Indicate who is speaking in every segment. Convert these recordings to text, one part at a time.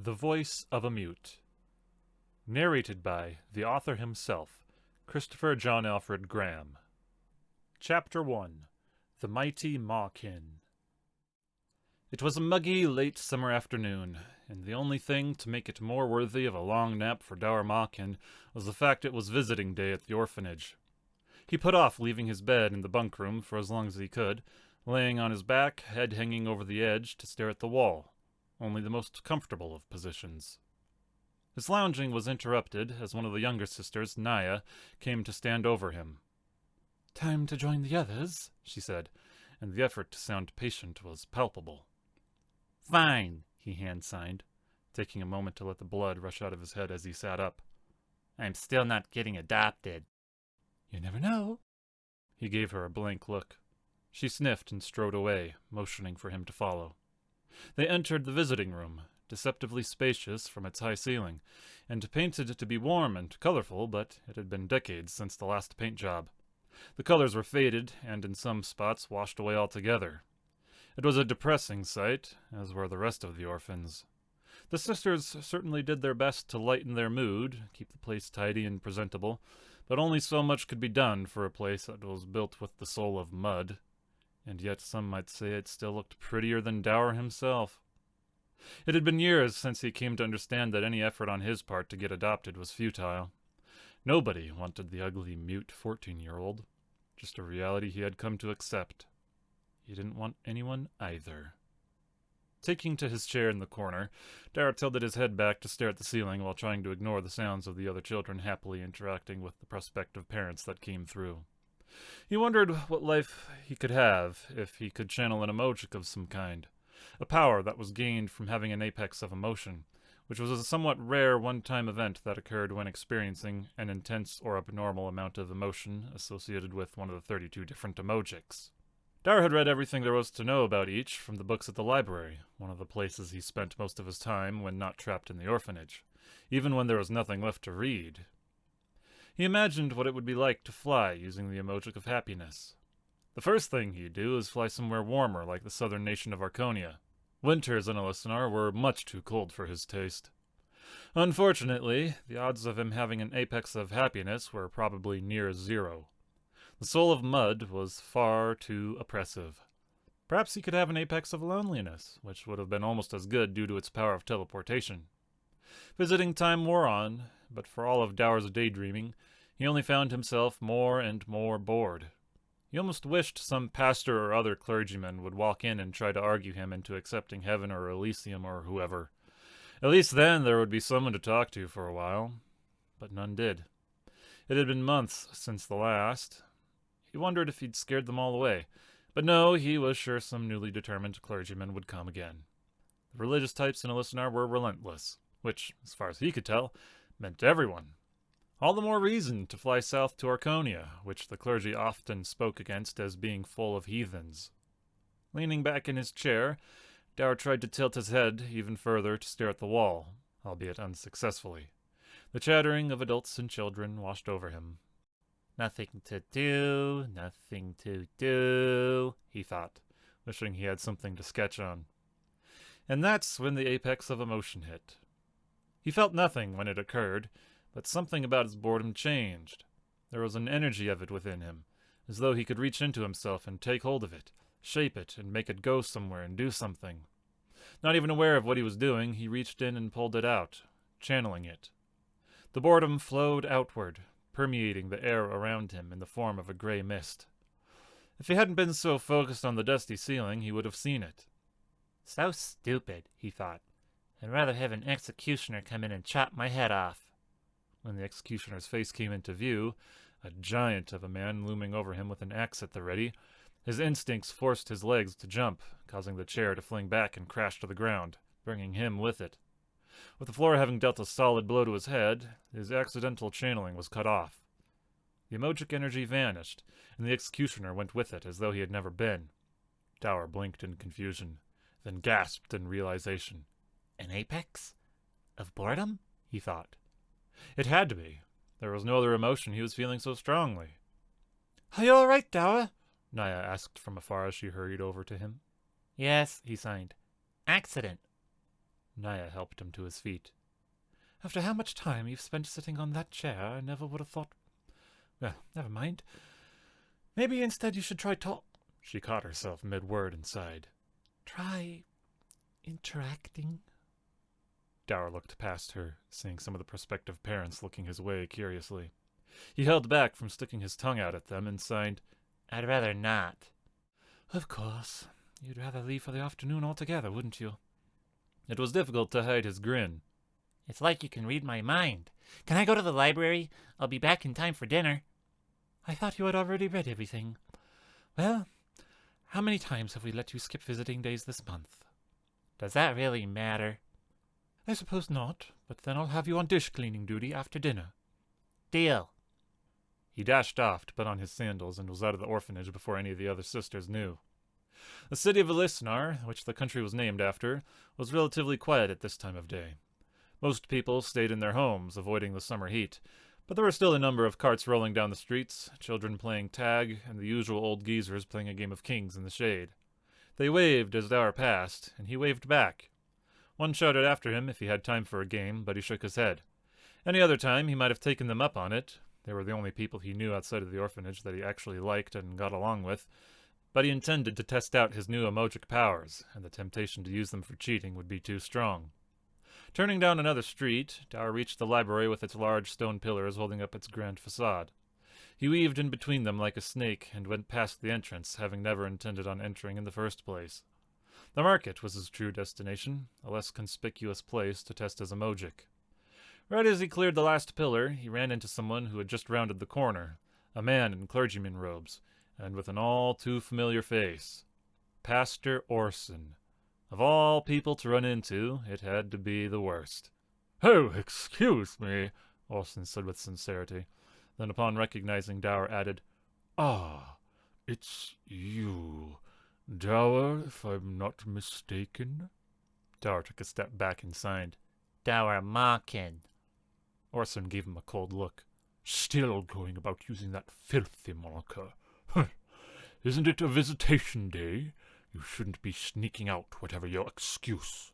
Speaker 1: The Voice of a Mute. Narrated by the author himself, Christopher John Alfred Graham. Chapter 1. The Mighty Mawkin. It was a muggy, late summer afternoon, and the only thing to make it more worthy of a long nap for dour Mawkin was the fact it was visiting day at the orphanage. He put off leaving his bed in the bunk room for as long as he could, laying on his back, head hanging over the edge, to stare at the wall. Only the most comfortable of positions. His lounging was interrupted as one of the younger sisters, Naya, came to stand over him. "Time to join the others," she said, and the effort to sound patient was palpable. "Fine," he hand-signed, taking a moment to let the blood rush out of his head as he sat up. "I'm still not getting adopted." "You never know." He gave her a blank look. She sniffed and strode away, motioning for him to follow. They entered the visiting room, deceptively spacious from its high ceiling, and painted to be warm and colorful, but it had been decades since the last paint job. The colors were faded, and in some spots washed away altogether. It was a depressing sight, as were the rest of the orphans. The sisters certainly did their best to lighten their mood, keep the place tidy and presentable, but only so much could be done for a place that was built with the soul of mud. And yet some might say it still looked prettier than Dower himself. It had been years since he came to understand that any effort on his part to get adopted was futile. Nobody wanted the ugly, mute 14-year-old. Just a reality he had come to accept. He didn't want anyone either. Taking to his chair in the corner, Dower tilted his head back to stare at the ceiling while trying to ignore the sounds of the other children happily interacting with the prospective parents that came through. He wondered what life he could have if he could channel an emogic of some kind, a power that was gained from having an apex of emotion, which was a somewhat rare one-time event that occurred when experiencing an intense or abnormal amount of emotion associated with one of the 32 different emogics. Dower had read everything there was to know about each from the books at the library, one of the places he spent most of his time when not trapped in the orphanage, even when there was nothing left to read. He imagined what it would be like to fly using the Emogic of Happiness. The first thing he'd do is fly somewhere warmer like the southern nation of Arconia. Winters in Elisinar were much too cold for his taste. Unfortunately, the odds of him having an apex of happiness were probably near zero. The soul of mud was far too oppressive. Perhaps he could have an apex of loneliness, which would have been almost as good due to its power of teleportation. Visiting time wore on, but for all of Dower's daydreaming, he only found himself more and more bored. He almost wished some pastor or other clergyman would walk in and try to argue him into accepting heaven or Elysium or whoever. At least then there would be someone to talk to for a while. But none did. It had been months since the last. He wondered if he'd scared them all away. But no, he was sure some newly determined clergyman would come again. The religious types in Elisinar were relentless, which, as far as he could tell, meant everyone. All the more reason to fly south to Arconia, which the clergy often spoke against as being full of heathens. Leaning back in his chair, Dower tried to tilt his head even further to stare at the wall, albeit unsuccessfully. The chattering of adults and children washed over him. Nothing to do, he thought, wishing he had something to sketch on. And that's when the apex of emotion hit. He felt nothing when it occurred, but something about his boredom changed. There was an energy of it within him, as though he could reach into himself and take hold of it, shape it, and make it go somewhere and do something. Not even aware of what he was doing, he reached in and pulled it out, channeling it. The boredom flowed outward, permeating the air around him in the form of a gray mist. If he hadn't been so focused on the dusty ceiling, he would have seen it. So stupid, he thought. I'd rather have an executioner come in and chop my head off. When the executioner's face came into view, a giant of a man looming over him with an axe at the ready, his instincts forced his legs to jump, causing the chair to fling back and crash to the ground, bringing him with it. With the floor having dealt a solid blow to his head, his accidental channeling was cut off. The emogic energy vanished, and the executioner went with it as though he had never been. Dower blinked in confusion, then gasped in realization. An apex? Of boredom? He thought. It had to be. There was no other emotion he was feeling so strongly. "Are you all right, Dower?" Naya asked from afar as she hurried over to him. "Yes," he signed. "Accident." Naya helped him to his feet.
Speaker 2: After how much time you've spent sitting on that chair, I never would have thought... Well, never mind. Maybe instead you should try
Speaker 1: She caught herself mid-word and sighed.
Speaker 2: Try interacting.
Speaker 1: Dower looked past her, seeing some of the prospective parents looking his way curiously. He held back from sticking his tongue out at them and sighed,
Speaker 3: I'd rather not.
Speaker 2: Of course. You'd rather leave for the afternoon altogether, wouldn't you?
Speaker 1: It was difficult to hide his grin.
Speaker 3: It's like you can read my mind. Can I go to the library? I'll be back in time for dinner.
Speaker 2: I thought you had already read everything. Well, how many times have we let you skip visiting days this month?
Speaker 3: Does that really matter?
Speaker 2: I suppose not, but then I'll have you on dish-cleaning duty after dinner.
Speaker 3: Deal.
Speaker 1: He dashed off to put on his sandals and was out of the orphanage before any of the other sisters knew. The city of Elisnar, which the country was named after, was relatively quiet at this time of day. Most people stayed in their homes, avoiding the summer heat, but there were still a number of carts rolling down the streets, children playing tag, and the usual old geezers playing a game of kings in the shade. They waved as Dower passed, and he waved back. One shouted after him if he had time for a game, but he shook his head. Any other time he might have taken them up on it. They were the only people he knew outside of the orphanage that he actually liked and got along with, but he intended to test out his new Emogic powers, and the temptation to use them for cheating would be too strong. Turning down another street, Dower reached the library with its large stone pillars holding up its grand facade. He weaved in between them like a snake and went past the entrance, having never intended on entering in the first place. The market was his true destination, a less conspicuous place to test his Emogic. Right as he cleared the last pillar, he ran into someone who had just rounded the corner, a man in clergyman robes, and with an all-too-familiar face. Pastor Orson. Of all people to run into, it had to be the worst.
Speaker 4: "Oh, excuse me,"
Speaker 1: Orson said with sincerity. Then upon recognizing Dower added,
Speaker 4: "Ah, it's you. Dower, if I'm not mistaken."
Speaker 1: Dower took a step back and signed.
Speaker 3: Dower Mawkin.
Speaker 1: Orson gave him a cold look.
Speaker 4: "Still going about using that filthy moniker. Isn't it a visitation day? You shouldn't be sneaking out, whatever your excuse."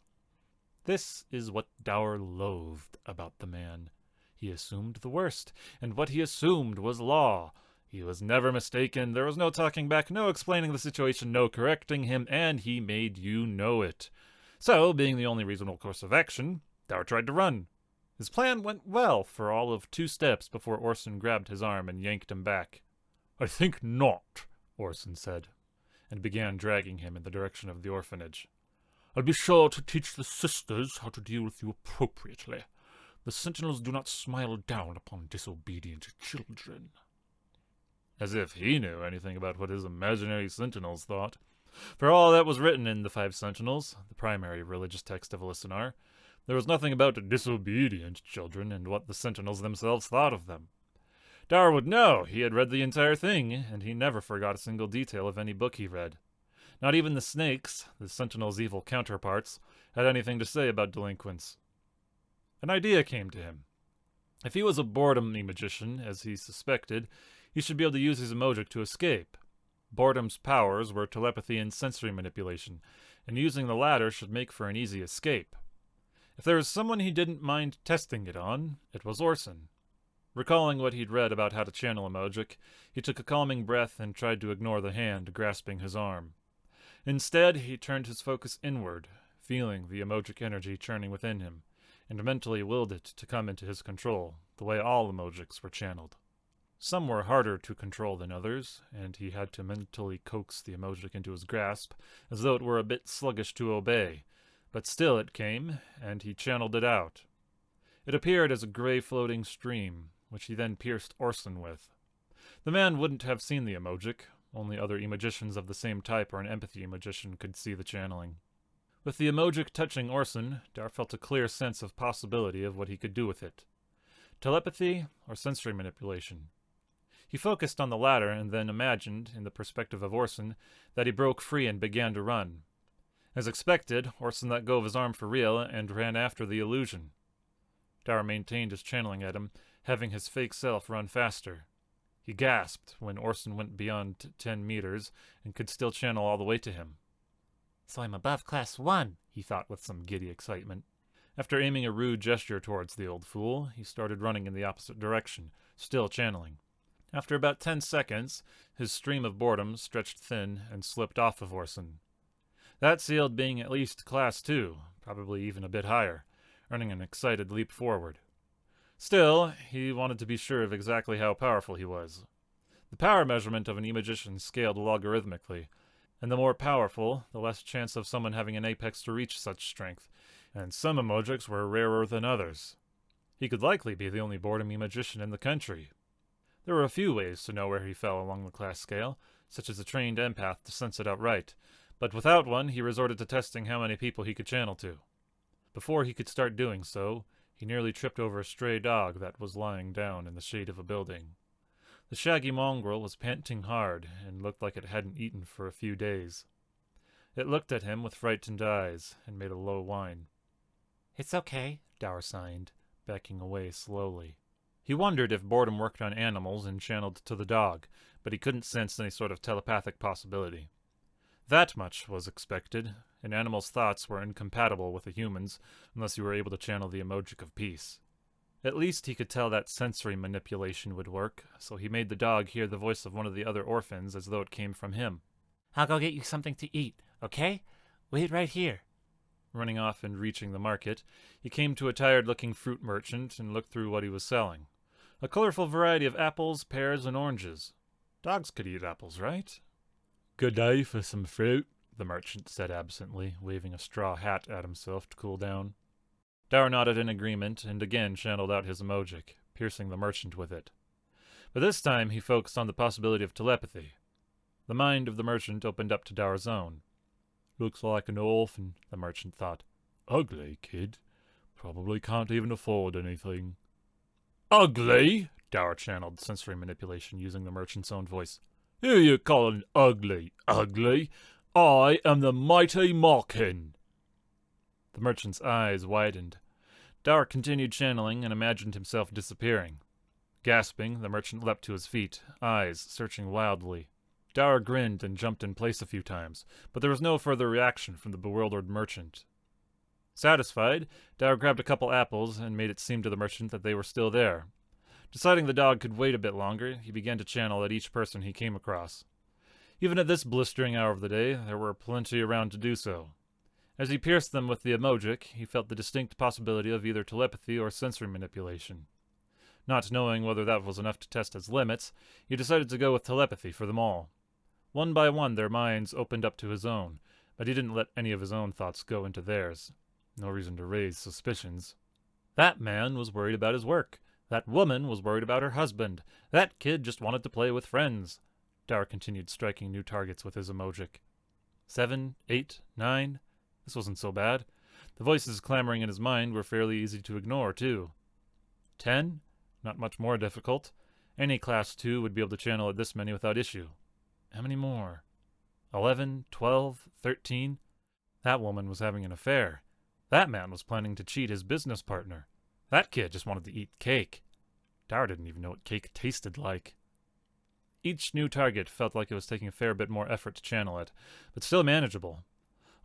Speaker 1: This is what Dower loathed about the man. He assumed the worst, and what he assumed was law. He was never mistaken. There was no talking back, no explaining the situation, no correcting him, and he made you know it. So, being the only reasonable course of action, Dower tried to run. His plan went well for all of 2 steps before Orson grabbed his arm and yanked him back.
Speaker 4: "I think not,"
Speaker 1: Orson said, and began dragging him in the direction of the orphanage.
Speaker 4: "I'll be sure to teach the sisters how to deal with you appropriately. The sentinels do not smile down upon disobedient children."
Speaker 1: As if he knew anything about what his imaginary sentinels thought. For all that was written in the 5 Sentinels, the primary religious text of Elisnar, there was nothing about disobedient children and what the sentinels themselves thought of them. Dower would know. He had read the entire thing, and he never forgot a single detail of any book he read. Not even the snakes, the sentinels' evil counterparts, had anything to say about delinquents. An idea came to him. If he was a boredom Emogician, as he suspected, he should be able to use his Emogic to escape. Boredom's powers were telepathy and sensory manipulation, and using the latter should make for an easy escape. If there was someone he didn't mind testing it on, it was Orson. Recalling what he'd read about how to channel Emogic, he took a calming breath and tried to ignore the hand grasping his arm. Instead, he turned his focus inward, feeling the Emogic energy churning within him, and mentally willed it to come into his control, the way all Emogics were channeled. Some were harder to control than others, and he had to mentally coax the Emogic into his grasp, as though it were a bit sluggish to obey. But still it came, and he channeled it out. It appeared as a gray floating stream, which he then pierced Orson with. The man wouldn't have seen the Emogic. Only other Emogicians of the same type or an empathy Emogician could see the channeling. With the Emogic touching Orson, Dower felt a clear sense of possibility of what he could do with it. Telepathy or sensory manipulation. He focused on the latter and then imagined, in the perspective of Orson, that he broke free and began to run. As expected, Orson let go of his arm for real and ran after the illusion. Dower maintained his channeling at him, having his fake self run faster. He gasped when Orson went beyond 10 meters and could still channel all the way to him.
Speaker 3: So I'm above class 1,
Speaker 1: he thought with some giddy excitement. After aiming a rude gesture towards the old fool, he started running in the opposite direction, still channeling. After about 10 seconds, his stream of boredom stretched thin and slipped off of Orson. That sealed being at least Class 2, probably even a bit higher, earning an excited leap forward. Still, he wanted to be sure of exactly how powerful he was. The power measurement of an Emogician scaled logarithmically, and the more powerful, the less chance of someone having an apex to reach such strength, and some Emogics were rarer than others. He could likely be the only boredom Emogician in the country. There were a few ways to know where he fell along the class scale, such as a trained empath to sense it outright, but without one he resorted to testing how many people he could channel to. Before he could start doing so, he nearly tripped over a stray dog that was lying down in the shade of a building. The shaggy mongrel was panting hard and looked like it hadn't eaten for a few days. It looked at him with frightened eyes and made a low whine.
Speaker 3: It's okay,
Speaker 1: Dower signed, backing away slowly. He wondered if boredom worked on animals and channeled to the dog, but he couldn't sense any sort of telepathic possibility. That much was expected. An animal's thoughts were incompatible with a human's unless you were able to channel the Emogic of peace. At least he could tell that sensory manipulation would work, so he made the dog hear the voice of one of the other orphans as though it came from him.
Speaker 3: I'll go get you something to eat, okay? Wait right here.
Speaker 1: Running off and reaching the market, he came to a tired-looking fruit merchant and looked through what he was selling. A colorful variety of apples, pears, and oranges. Dogs could eat apples, right?
Speaker 4: Good day for some fruit,
Speaker 1: the merchant said absently, waving a straw hat at himself to cool down. Dower nodded in agreement and again channeled out his Emogic, piercing the merchant with it. But this time he focused on the possibility of telepathy. The mind of the merchant opened up to Dower's own.
Speaker 4: Looks like an orphan, the merchant thought. Ugly kid. Probably can't even afford anything.
Speaker 1: Ugly? Dower channeled sensory manipulation using the merchant's own voice.
Speaker 4: Who you calling ugly? Ugly? I am the mighty Mawkin.
Speaker 1: The merchant's eyes widened. Dower continued channeling and imagined himself disappearing. Gasping, the merchant leapt to his feet, eyes searching wildly. Dower grinned and jumped in place a few times, but there was no further reaction from the bewildered merchant. Satisfied, Dower grabbed a couple apples and made it seem to the merchant that they were still there. Deciding the dog could wait a bit longer, he began to channel at each person he came across. Even at this blistering hour of the day, there were plenty around to do so. As he pierced them with the Emogic, he felt the distinct possibility of either telepathy or sensory manipulation. Not knowing whether that was enough to test his limits, he decided to go with telepathy for them all. One by one their minds opened up to his own, but he didn't let any of his own thoughts go into theirs. No reason to raise suspicions. That man was worried about his work. That woman was worried about her husband. That kid just wanted to play with friends. Dower continued striking new targets with his Emogic. 7, 8, 9. This wasn't so bad. The voices clamoring in his mind were fairly easy to ignore, too. 10. Not much more difficult. Any Class 2 would be able to channel at this many without issue. How many more? 11, 12, 13. That woman was having an affair. That man was planning to cheat his business partner. That kid just wanted to eat cake. Dower didn't even know what cake tasted like. Each new target felt like it was taking a fair bit more effort to channel it, but still manageable.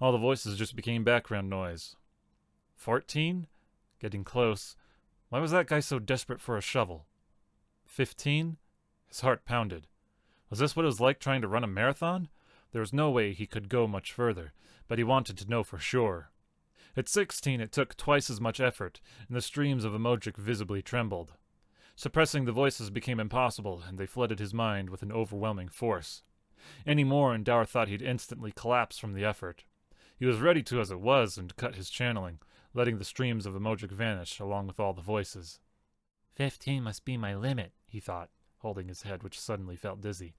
Speaker 1: All the voices just became background noise. 14? Getting close. Why was that guy so desperate for a shovel? 15? His heart pounded. Was this what it was like trying to run a marathon? There was no way he could go much further, but he wanted to know for sure. At 16 it took twice as much effort, and the streams of Emogic visibly trembled. Suppressing the voices became impossible, and they flooded his mind with an overwhelming force. Any more, and Dower thought he'd instantly collapse from the effort. He was ready to as it was, and cut his channeling, letting the streams of Emogic vanish along with all the voices.
Speaker 3: 15 must be my limit,
Speaker 1: he thought, holding his head, which suddenly felt dizzy.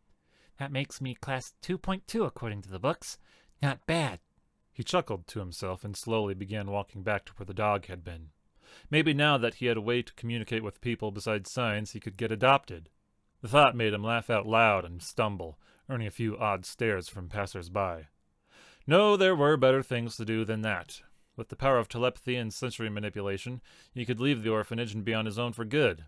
Speaker 3: That makes me Class 2.2 according to the books. Not bad.
Speaker 1: He chuckled to himself and slowly began walking back to where the dog had been. Maybe now that he had a way to communicate with people besides signs, he could get adopted. The thought made him laugh out loud and stumble, earning a few odd stares from passers-by. No, there were better things to do than that. With the power of telepathy and sensory manipulation, he could leave the orphanage and be on his own for good.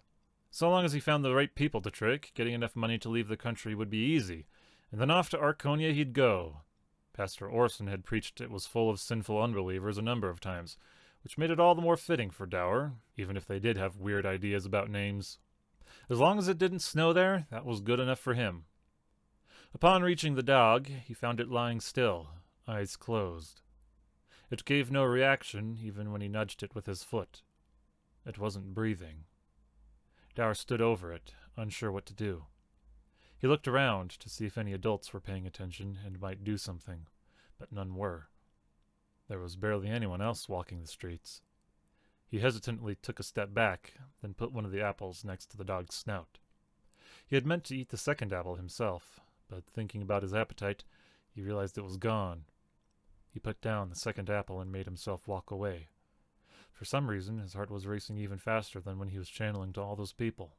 Speaker 1: So long as he found the right people to trick, getting enough money to leave the country would be easy, and then off to Arconia he'd go. Pastor Orson had preached it was full of sinful unbelievers a number of times, which made it all the more fitting for Dower, even if they did have weird ideas about names. As long as it didn't snow there, that was good enough for him. Upon reaching the dog, he found it lying still, eyes closed. It gave no reaction, even when he nudged it with his foot. It wasn't breathing. Dower stood over it, unsure what to do. He looked around to see if any adults were paying attention and might do something, but none were. There was barely anyone else walking the streets. He hesitantly took a step back, then put one of the apples next to the dog's snout. He had meant to eat the second apple himself, but thinking about his appetite, he realized it was gone. He put down the second apple and made himself walk away. For some reason, his heart was racing even faster than when he was channeling to all those people.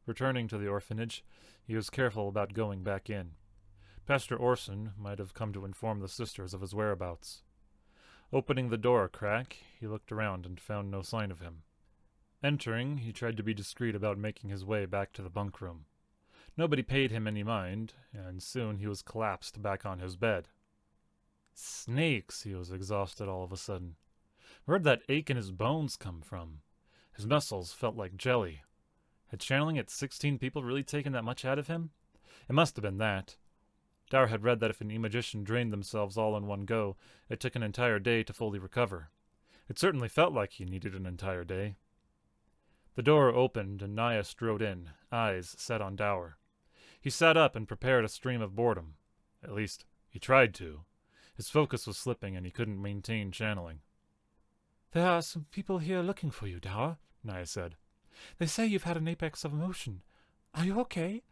Speaker 1: Returning to the orphanage, he was careful about going back in. Pastor Orson might have come to inform the sisters of his whereabouts. Opening the door a crack, he looked around and found no sign of him. Entering, he tried to be discreet about making his way back to the bunk room. Nobody paid him any mind, and soon he was collapsed back on his bed. Snakes, he was exhausted all of a sudden. Where'd that ache in his bones come from? His muscles felt like jelly. Had channeling at 16 people really taken that much out of him? It must have been that. Dower had read that if an Emogician drained themselves all in one go, it took an entire day to fully recover. It certainly felt like he needed an entire day. The door opened and Naya strode in, eyes set on Dower. He sat up and prepared a stream of boredom. At least, he tried to. His focus was slipping and he couldn't maintain channeling.
Speaker 2: "There are some people here looking for you, Dower," Naya said. "They say you've had an apex of emotion. Are you okay?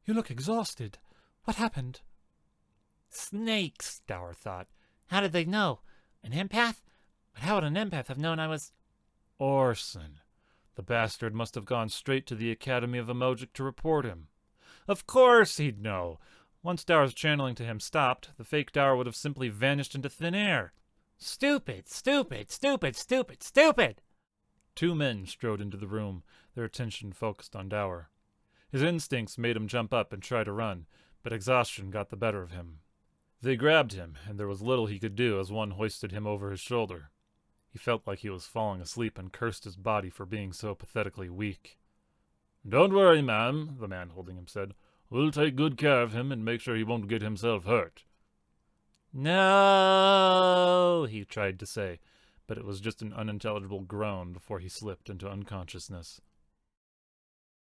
Speaker 2: You look exhausted. What happened?"
Speaker 3: Snakes, Dower thought. How did they know? An empath? But how would an empath have known I was...
Speaker 1: Orson. The bastard must have gone straight to the Academy of Emogic to report him. Of course he'd know. Once Dower's channeling to him stopped, the fake Dower would have simply vanished into thin air.
Speaker 3: Stupid, stupid, stupid, stupid, stupid!
Speaker 1: Two men strode into the room, their attention focused on Dower. His instincts made him jump up and try to run, but exhaustion got the better of him. They grabbed him, and there was little he could do as one hoisted him over his shoulder. He felt like he was falling asleep and cursed his body for being so pathetically weak. "Don't worry, ma'am," the man holding him said. "We'll take good care of him and make sure he won't get himself hurt."
Speaker 3: No,
Speaker 1: he tried to say, but it was just an unintelligible groan before he slipped into unconsciousness.